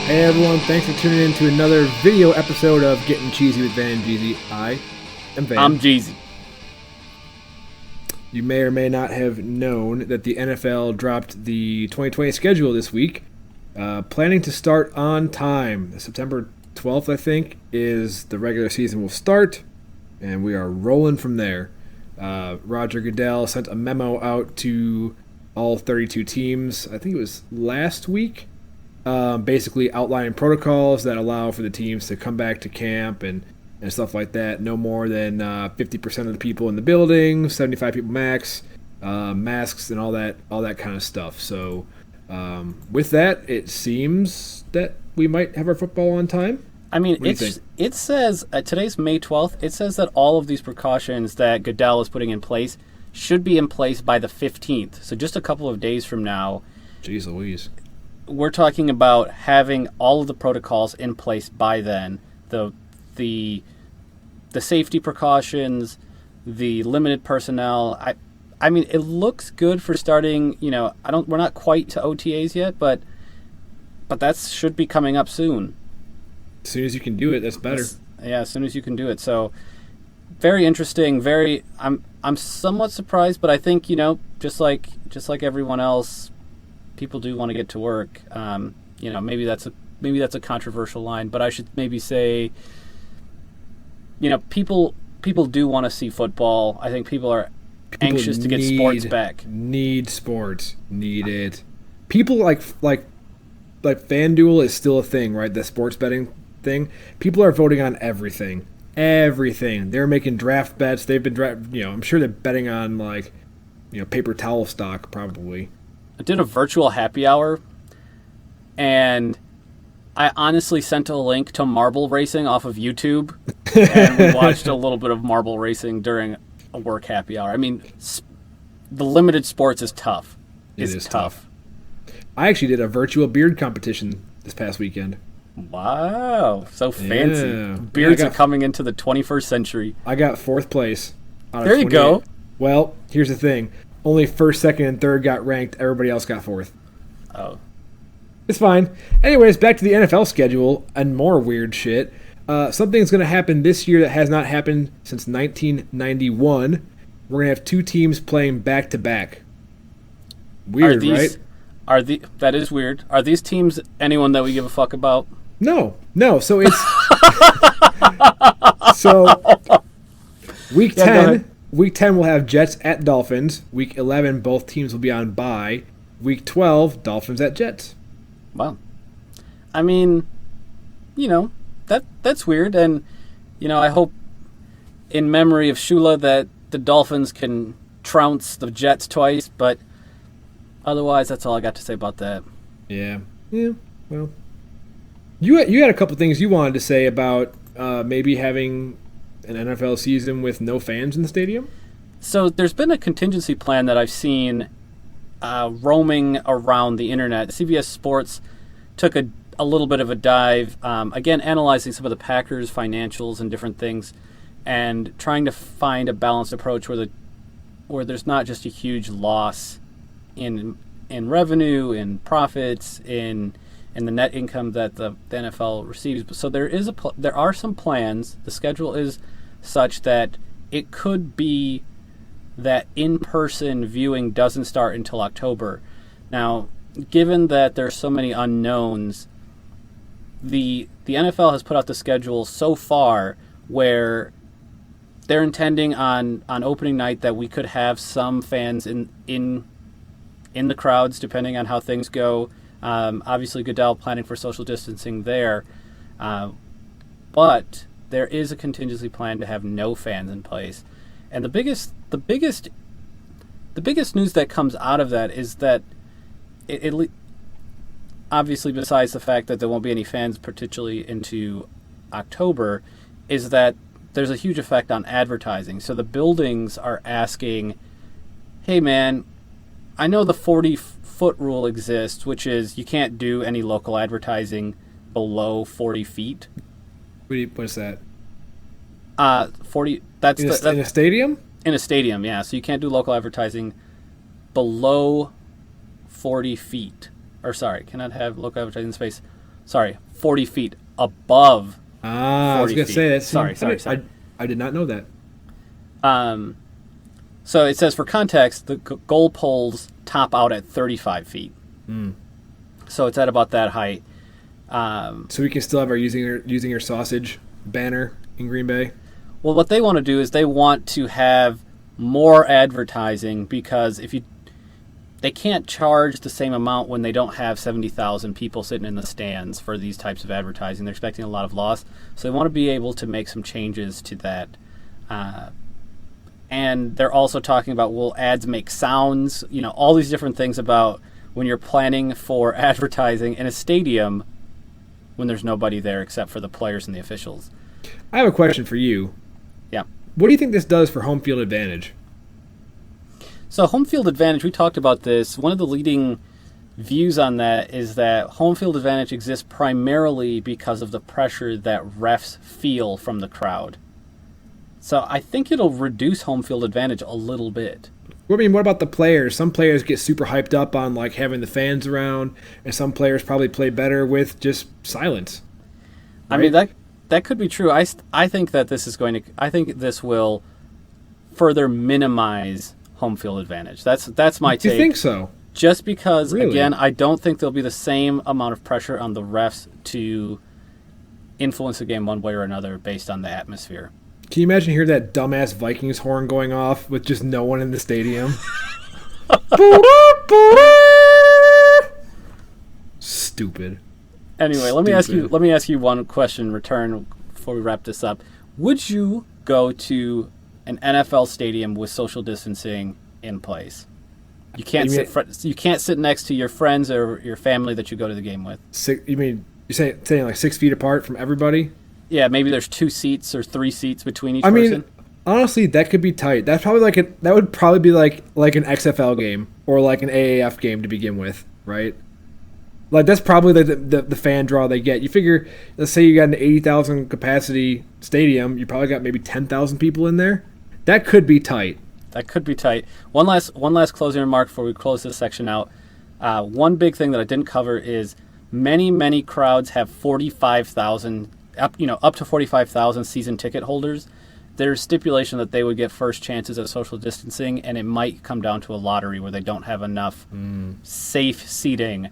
Hey everyone, thanks for tuning in to another video episode of Getting Cheesy with Van and Jeezy. I am Van. I'm Cheezy. You may or may not have known that the NFL dropped the 2020 schedule this week, planning to start on time. September 12th, I think, is the regular season will start, and we are rolling from there. Roger Goodell sent a memo out to all 32 teams, I think it was last week, basically outlining protocols that allow for the teams to come back to camp and stuff like that. No more than 50% of the people in the building, 75 people max, masks and all that kind of stuff. So with that, it seems that we might have our football on time. I mean, it says, today's May 12th, it says that all of these precautions that Goodell is putting in place should be in place by the 15th. So just a couple of days from now. Jeez Louise. We're talking about having all of the protocols in place by then. The safety precautions, the limited personnel. I mean, it looks good for starting, we're not quite to OTAs yet, but that should be coming up soon. As soon as you can do it, that's better. As soon as you can do it. So very interesting. I'm somewhat surprised, but I think, just like everyone else, people do want to get to work. Maybe that's a controversial line, but I should maybe say, people do want to see football. I think people are anxious to get sports back. Need sports. Need it. People like FanDuel is still a thing, right? The sports betting thing. People are voting on everything. Everything. They're making draft bets. They've been I'm sure they're betting on paper towel stock probably. I did a virtual happy hour, and I honestly sent a link to marble racing off of YouTube, and we watched a little bit of marble racing during a work happy hour. I mean, the limited sports is tough. It is tough. I actually did a virtual beard competition this past weekend. Wow, so fancy. Yeah. Beards are coming into the 21st century. I got 4th place. There you go. Well, here's the thing. Only 1st, 2nd, and 3rd got ranked. Everybody else got 4th. Oh. It's fine. Anyways, back to the NFL schedule and more weird shit. Something's going to happen this year that has not happened since 1991. We're going to have 2 teams playing back-to-back. Weird, right? That is weird. Are these teams anyone that we give a fuck about? No. So it's... Week 10... Week 10 will have Jets at Dolphins. Week 11, both teams will be on bye. Week 12, Dolphins at Jets. Wow. I mean, that's weird. And, I hope in memory of Shula that the Dolphins can trounce the Jets twice. But otherwise, that's all I got to say about that. Yeah. Well, you had a couple things you wanted to say about maybe having an NFL season with no fans in the stadium? So there's been a contingency plan that I've seen roaming around the internet. CBS Sports took a little bit of a dive, again, analyzing some of the Packers' financials and different things, and trying to find a balanced approach where there's not just a huge loss in revenue, in profits, in the net income that the NFL receives. So there are some plans. The schedule is such that it could be that in-person viewing doesn't start until October. Now, given that there's so many unknowns, the NFL has put out the schedule so far where they're intending on opening night that we could have some fans in the crowds, depending on how things go. Obviously, Goodell planning for social distancing there, but there is a contingency plan to have no fans in place. And the biggest news that comes out of that is that it obviously, besides the fact that there won't be any fans, particularly into October, is that there's a huge effect on advertising. So the buildings are asking, hey man, I know the 40-foot rule exists, which is you can't do any local advertising below 40 feet. What's that? 40. That's in a stadium. In a stadium, yeah. So you can't do local advertising below 40 feet. Or sorry, cannot have local advertising space sorry, 40 feet above. I was 40 gonna feet. say that. Sorry. I did not know that. So it says, for context, the goal poles top out at 35 feet. So it's at about that height. So we can still have our using your sausage banner in Green Bay. Well, what they want to do is they want to have more advertising, because they can't charge the same amount when they don't have 70,000 people sitting in the stands for these types of advertising. They're expecting a lot of loss, so they want to be able to make some changes to that. And they're also talking about, will ads make sounds? All these different things about when you're planning for advertising in a stadium when there's nobody there except for the players and the officials. I have a question for you. Yeah. What do you think this does for home field advantage? So home field advantage, we talked about this. One of the leading views on that is that home field advantage exists primarily because of the pressure that refs feel from the crowd. So I think it'll reduce home field advantage a little bit. I mean, what about the players? Some players get super hyped up on like having the fans around, and some players probably play better with just silence. Right? I mean, that could be true. I think that I think this will further minimize home field advantage. That's my take. Do you think so? Just because, Really? again, I don't think there'll be the same amount of pressure on the refs to influence the game one way or another based on the atmosphere. Can you imagine hearing that dumbass Vikings horn going off with just no one in the stadium? Stupid. Anyway, let me ask you one question in return before we wrap this up. Would you go to an NFL stadium with social distancing in place? You can't sit next to your friends or your family that you go to the game with. You mean you're saying like 6 feet apart from everybody? Yeah, maybe there's 2 seats or 3 seats between each person. Honestly, that could be tight. That's probably that would probably be like an XFL game or like an AAF game to begin with, right? Like that's probably the fan draw they get. You figure, let's say you got an 80,000 capacity stadium, you probably got maybe 10,000 people in there. That could be tight. That could be tight. One last closing remark before we close this section out. One big thing that I didn't cover is many crowds have 45,000 up to 45,000 season ticket holders. There's stipulation that they would get first chances at social distancing, and it might come down to a lottery where they don't have enough safe seating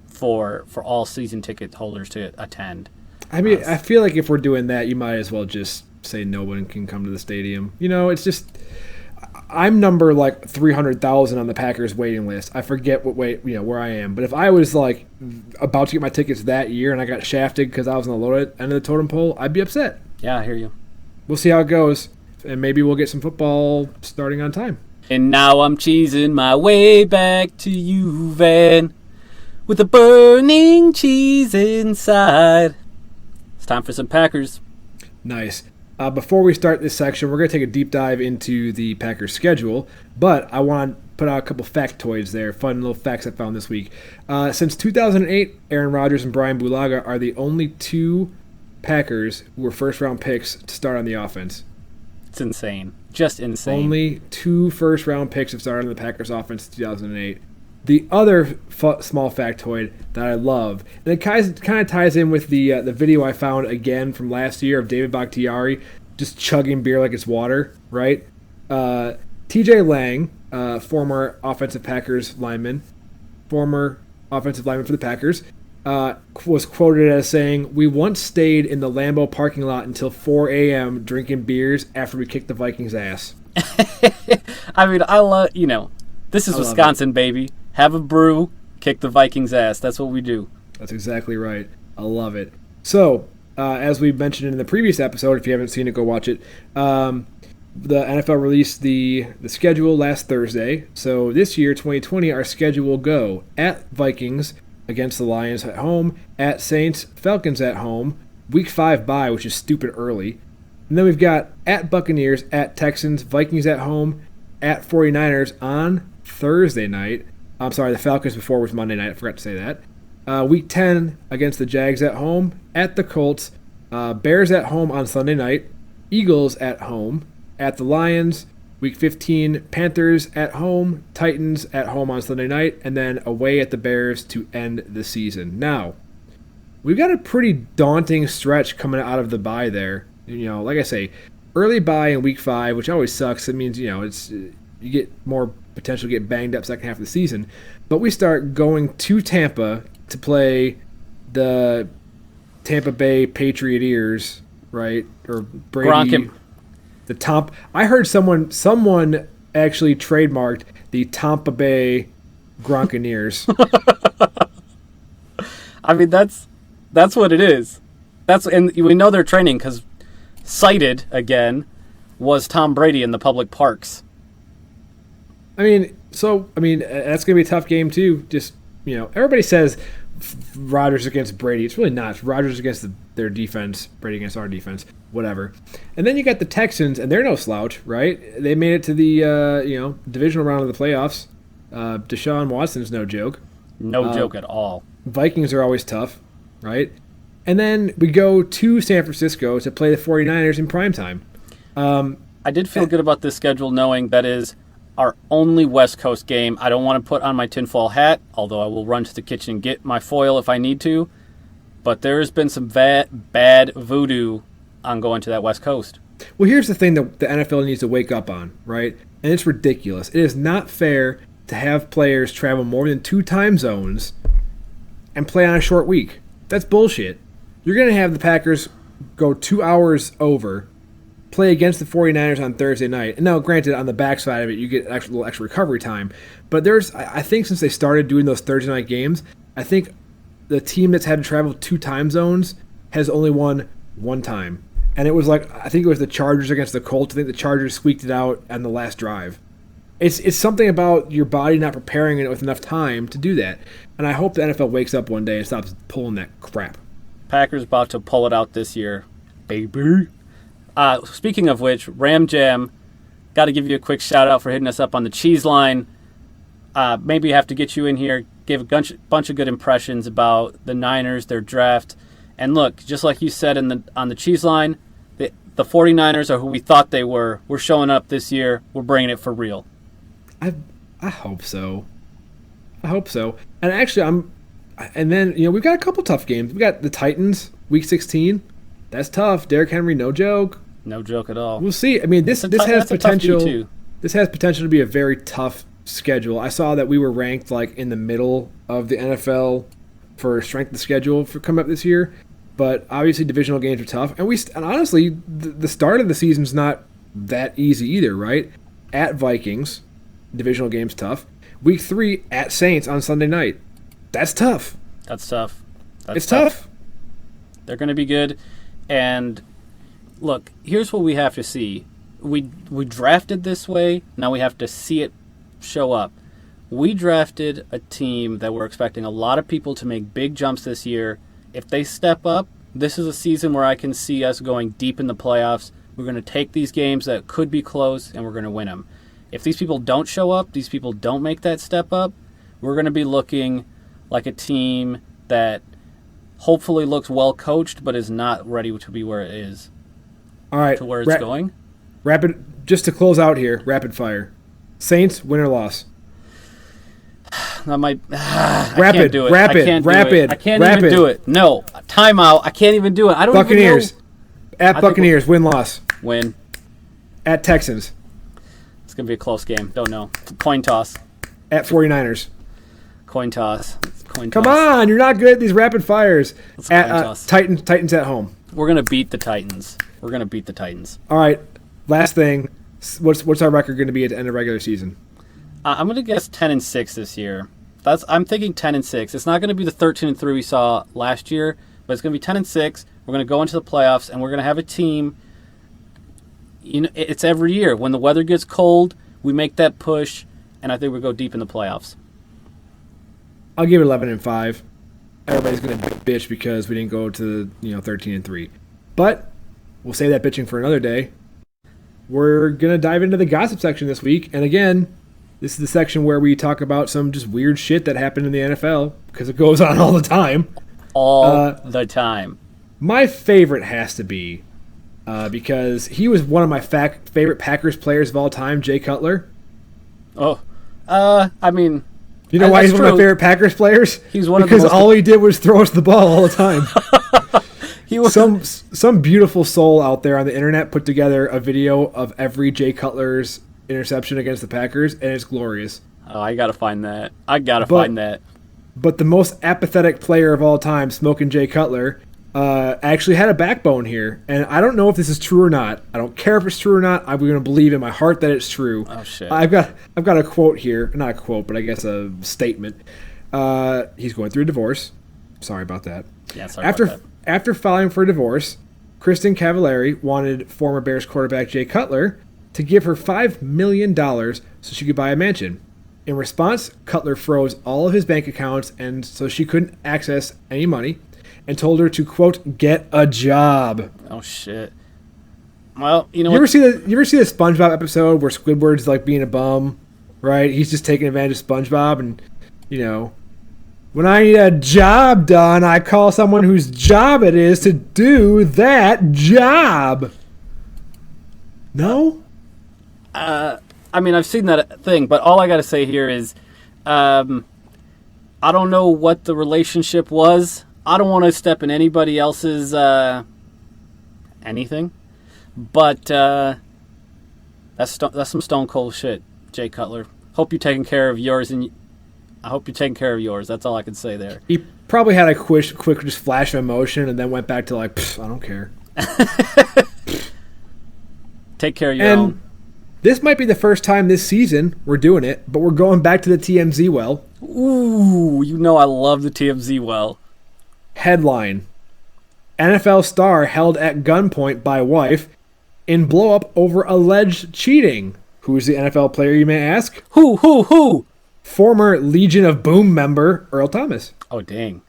for all season ticket holders to attend. I mean, I feel like if we're doing that, you might as well just say no one can come to the stadium. It's just I'm number like 300,000 on the Packers waiting list. I forget where I am. But if I was like about to get my tickets that year and I got shafted because I was on the lower end of the totem pole, I'd be upset. Yeah, I hear you. We'll see how it goes, and maybe we'll get some football starting on time. And now I'm cheesing my way back to you, Van, with a burning cheese inside. It's time for some Packers. Nice. Before we start this section, we're going to take a deep dive into the Packers schedule, but I want to put out a couple factoids there, fun little facts I found this week. Since 2008, Aaron Rodgers and Brian Bulaga are the only 2 Packers who were first-round picks to start on the offense. It's insane. Just insane. Only 2 first-round picks have started on the Packers offense in 2008. The other small factoid that I love, and it kind of ties in with the video I found again from last year of David Bakhtiari just chugging beer like it's water, right? T.J. Lang, former offensive lineman for the Packers, was quoted as saying, "We once stayed in the Lambeau parking lot until 4 a.m. drinking beers after we kicked the Vikings' ass." I mean, I love, this is Wisconsin, baby. Have a brew, kick the Vikings' ass. That's what we do. That's exactly right. I love it. So, as we mentioned in the previous episode, if you haven't seen it, go watch it. The NFL released the schedule last Thursday. So this year, 2020, our schedule will go at Vikings against the Lions at home, at Saints, Falcons at home, Week 5 bye, which is stupid early. And then we've got at Buccaneers, at Texans, Vikings at home, at 49ers on Thursday night. I'm sorry, the Falcons before was Monday night. I forgot to say that. Week 10 against the Jags at home, at the Colts, Bears at home on Sunday night, Eagles at home, at the Lions, Week 15, Panthers at home, Titans at home on Sunday night, and then away at the Bears to end the season. Now, we've got a pretty daunting stretch coming out of the bye there. Like I say, early bye in week 5, which always sucks. It means, it's you get more potential to get banged up second half of the season. But we start going to Tampa to play the Tampa Bay Patrioteers, right? Or Brady. I heard someone actually trademarked the Tampa Bay Gronkaneers. I mean, that's what it is. And we know they're training because cited again was Tom Brady in the public parks. I mean, that's gonna be a tough game too. Just everybody says Rodgers against Brady. It's really not. It's Rodgers against their defense, Brady against our defense, whatever. And then you got the Texans, and they're no slouch, right? They made it to the divisional round of the playoffs. Deshaun Watson's no joke. No joke at all. Vikings are always tough, right? And then we go to San Francisco to play the 49ers in primetime. I did feel good about this schedule knowing that is our only West Coast game. I don't want to put on my tinfoil hat, although I will run to the kitchen and get my foil if I need to. But there has been some bad voodoo on going to that West Coast. Well, here's the thing that the NFL needs to wake up on, right? And it's ridiculous. It is not fair to have players travel more than 2 time zones and play on a short week. That's bullshit. You're going to have the Packers go 2 hours over, play against the 49ers on Thursday night. And now, granted, on the backside of it, you get a little extra recovery time. But I think since they started doing those Thursday night games, I think the team that's had to travel 2 time zones has only won 1 time. And it was I think it was the Chargers against the Colts. I think the Chargers squeaked it out on the last drive. It's something about your body not preparing it with enough time to do that. And I hope the NFL wakes up one day and stops pulling that crap. Packers about to pull it out this year, baby. Speaking of which, Ram Jam, got to give you a quick shout out for hitting us up on the cheese line. Maybe have to get you in here, give a bunch of good impressions about the Niners, their draft. And look, just like you said on the cheese line, the 49ers are who we thought they were. We're showing up this year. We're bringing it for real. I hope so. And actually, and then we've got a couple tough games. We got the Titans, Week 16. That's tough. Derrick Henry, no joke. No joke at all. We'll see. I mean, this has potential. This has potential to be a very tough schedule. I saw that we were ranked in the middle of the NFL for strength of schedule for coming up this year. But obviously, divisional games are tough, and honestly, the start of the season's not that easy either, right? At Vikings, divisional game's tough. Week 3 at Saints on Sunday night. That's tough. It's tough. They're going to be good. And look, here's what we have to see. We drafted this way. Now we have to see it show up. We drafted a team that we're expecting a lot of people to make big jumps this year. If they step up, this is a season where I can see us going deep in the playoffs. We're going to take these games that could be close, and we're going to win them. If these people don't show up, these people don't make that step up, we're going to be looking like a team that hopefully looks well coached, but is not ready to be where it is. All right, to where it's going. Just to close out here, rapid fire. Saints, win or loss? That might. I rapid, can't do it. rapid, I can't rapid, do it. I can't rapid. even do it. No, timeout. I can't even do it. I don't Buccaneers. even know. At Buccaneers, win-loss. Win. At Texans. It's going to be a close game. Don't know. Coin toss. At 49ers. Coin toss. Come on, you're not good at these rapid fires. At Titans at home. We're going to beat the Titans. All right, last thing. What's our record going to be at the end of regular season? I'm going to guess 10-6 this year. I'm thinking 10-6. It's not going to be the 13-3 we saw last year, but it's going to be 10-6. We're going to go into the playoffs, and we're going to have a team. It's every year. When the weather gets cold, we make that push, and I think we go deep in the playoffs. I'll give it 11-5. Everybody's going to bitch because we didn't go to 13-3. But we'll save that bitching for another day. We're going to dive into the gossip section this week. And again, this is the section where we talk about some just weird shit that happened in the NFL because it goes on all the time. All the time. My favorite has to be, because he was one of my favorite Packers players of all time, Jay Cutler. Oh. I mean, You know why he's one of my favorite Packers players? He's one because of the most... all he did was throw us the ball all the time. He was some beautiful soul out there on the internet put together a video of every Jay Cutler's interception against the Packers, and it's glorious. Oh, I gotta find that. Find that. But the most apathetic player of all time, Smoking Jay Cutler, actually had a backbone here, and I don't know if this is true or not. I don't care if it's true or not. I'm going to believe in my heart that it's true. Oh shit! I've got a quote here, not a quote, but I guess a statement. He's going through a divorce. Sorry about that. Yeah, sorry about that. After filing for a divorce, Kristen Cavallari wanted former Bears quarterback Jay Cutler to give her $5 million so she could buy a mansion. In response, Cutler froze all of his bank accounts, and so she couldn't access any money, and told her to, quote, get a job. Oh shit! Well, you know, you ever see the SpongeBob episode where Squidward's like being a bum, right? He's just taking advantage of SpongeBob, and you know, when I need a job done, I call someone whose job it is to do that job. No. I mean, I've seen that thing, but all I got to say here is, I don't know what the relationship was. I don't want to step in anybody else's anything, but that's some stone cold shit, Jay Cutler. Hope you're taking care of yours, and I hope you're taking care of yours. That's all I can say there. He probably had a quick just flash of emotion, and then went back to like, I don't care. Take care of your own. This might be the first time this season we're doing it, but we're going back to the TMZ well. Ooh, you know I love the TMZ well. Headline: NFL star held at gunpoint by wife in blow-up over alleged cheating. Who's the NFL player, you may ask? Who? Former Legion of Boom member Earl Thomas. Oh, dang.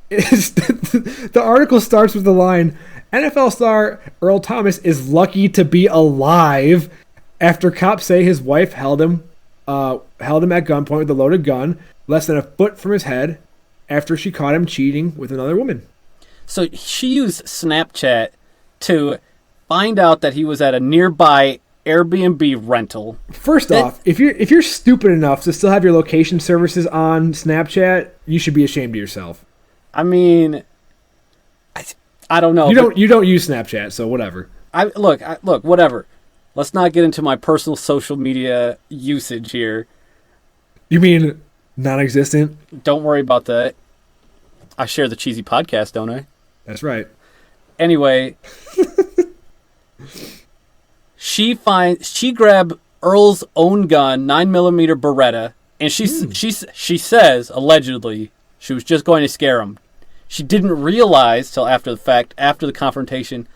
The article starts with the line, NFL star Earl Thomas is lucky to be alive after cops say his wife held him at gunpoint with a loaded gun less than a foot from his head after she caught him cheating with another woman. So she used Snapchat to find out that he was at a nearby Airbnb rental. First off, if you're stupid enough to still have your location services on Snapchat, you should be ashamed of yourself. I mean, I don't know. You don't use Snapchat, so whatever. Look, whatever. Let's not get into my personal social media usage here. You mean non-existent? Don't worry about that. I share the Cheezy podcast, don't I? That's right. Anyway, she grabbed Earl's own gun, 9mm Beretta, and she says allegedly she was just going to scare him. She didn't realize till after the fact, after the confrontation,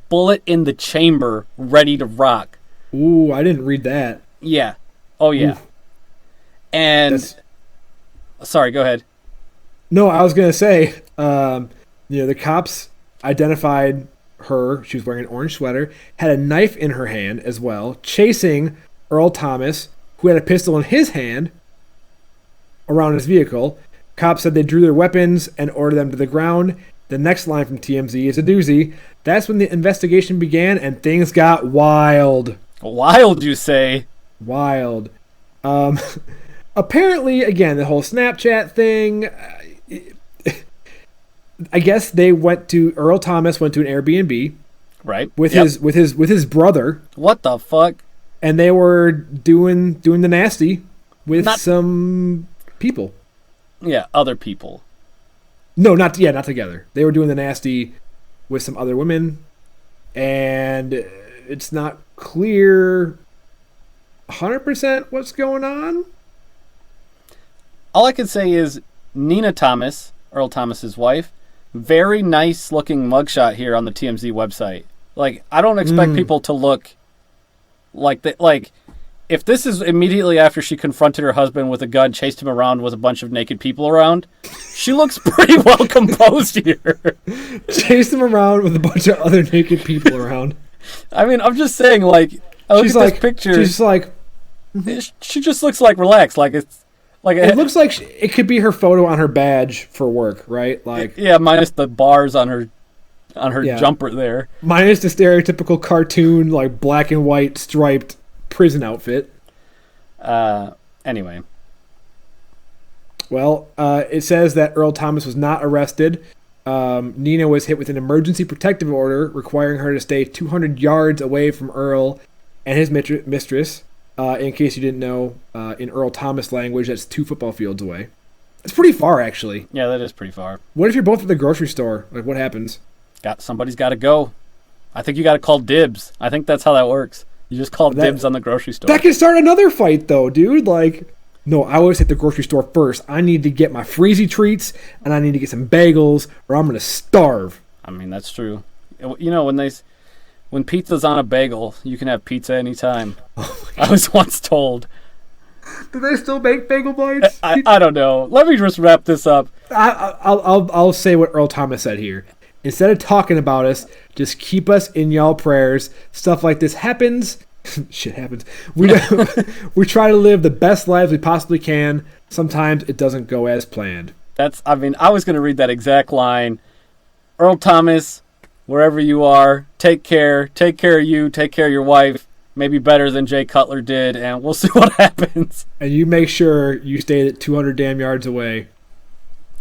bullet in the chamber, ready to rock. Ooh, I didn't read that. Yeah. Oh yeah. Ooh. And sorry, go ahead. No, I was gonna say, the cops identified her. She was wearing an orange sweater, had a knife in her hand as well, chasing Earl Thomas, who had a pistol in his hand around his vehicle. Cops said they drew their weapons and ordered them to the ground. The next line from TMZ is a doozy. That's when the investigation began and things got wild. Wild, you say? Wild. Apparently, again, the whole Snapchat thing. I guess Earl Thomas went to an Airbnb, right? With his brother. What the fuck? And they were doing the nasty with some people. Yeah, other people. No, not together. They were doing the nasty with some other women, and it's not clear 100% what's going on. All I can say is Nina Thomas, Earl Thomas's wife, very nice looking mugshot here on the TMZ website. Like, I don't expect people to look like that. Like, if this is immediately after she confronted her husband with a gun, chased him around with a bunch of naked people around, she looks pretty well composed here. Chased him around with a bunch of other naked people around. I mean, I'm just saying, like, I look at this picture. She's just like, she just looks like relaxed. Like, it's like it looks like it could be her photo on her badge for work, right? Like, yeah, minus the bars on her jumper there. Minus the stereotypical cartoon, like black and white striped prison outfit. Anyway, Well, it says that Earl Thomas was not arrested. Nina was hit with an emergency protective order requiring her to stay 200 yards away from Earl and his mistress. In case you didn't know, in Earl Thomas language, that's 2 football fields away. It's pretty far, actually. Yeah, that is pretty far. What if you're both at the grocery store? Like, what happens? Somebody's got to go. I think you got to call dibs. I think that's how that works. You just call dibs on the grocery store. That can start another fight, though, dude. Like, no, I always hit the grocery store first. I need to get my freezy treats, and I need to get some bagels, or I'm going to starve. I mean, that's true. You know, when pizza's on a bagel, you can have pizza anytime. Oh, I was once told. Do they still make bagel bites? I don't know. Let me just wrap this up. I'll say what Earl Thomas said here. Instead of talking about us, just keep us in y'all prayers. Stuff like this happens. Shit happens. We try to live the best lives we possibly can. Sometimes it doesn't go as planned. I was going to read that exact line. Earl Thomas, wherever you are, take care. Take care of you. Take care of your wife. Maybe better than Jay Cutler did, and we'll see what happens. And you make sure you stay at 200 damn yards away.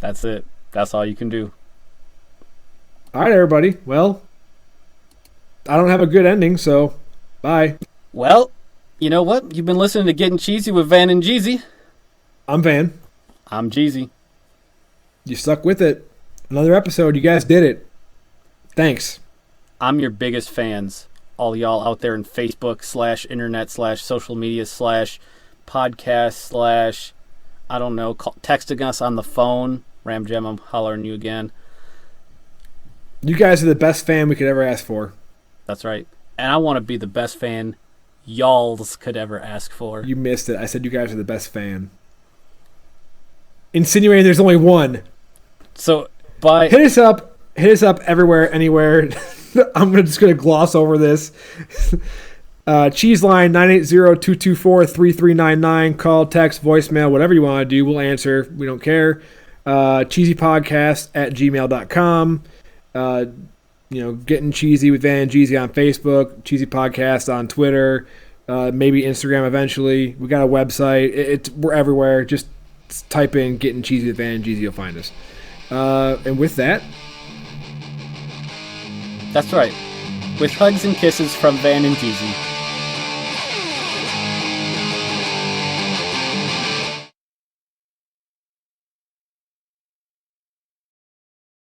That's it. That's all you can do. All right, everybody. Well, I don't have a good ending, so bye. Well, you know what? You've been listening to Getting Cheesy with Van and Jeezy. I'm Van. I'm Jeezy. You stuck with it. Another episode. You guys did it. Thanks. I'm your biggest fans. All y'all out there in Facebook / internet / social media / podcast / I don't know, texting us on the phone. Ram Jam, I'm hollering you again. You guys are the best fan we could ever ask for. That's right. And I want to be the best fan y'alls could ever ask for. You missed it. I said you guys are the best fan. Insinuating there's only one. So, hit us up everywhere, anywhere. I'm just going to gloss over this. Cheese line 980-224-3399. Call, text, voicemail, whatever you want to do. We'll answer. We don't care. cheesypodcast@gmail.com. Getting Cheesy with Van and Jeezy on Facebook. Cheesy Podcast on Twitter. Maybe Instagram eventually. We got a website. We're everywhere. Just type in Getting Cheesy with Van and Jeezy. You'll find us. And with that... That's right. With hugs and kisses from Van and Jeezy.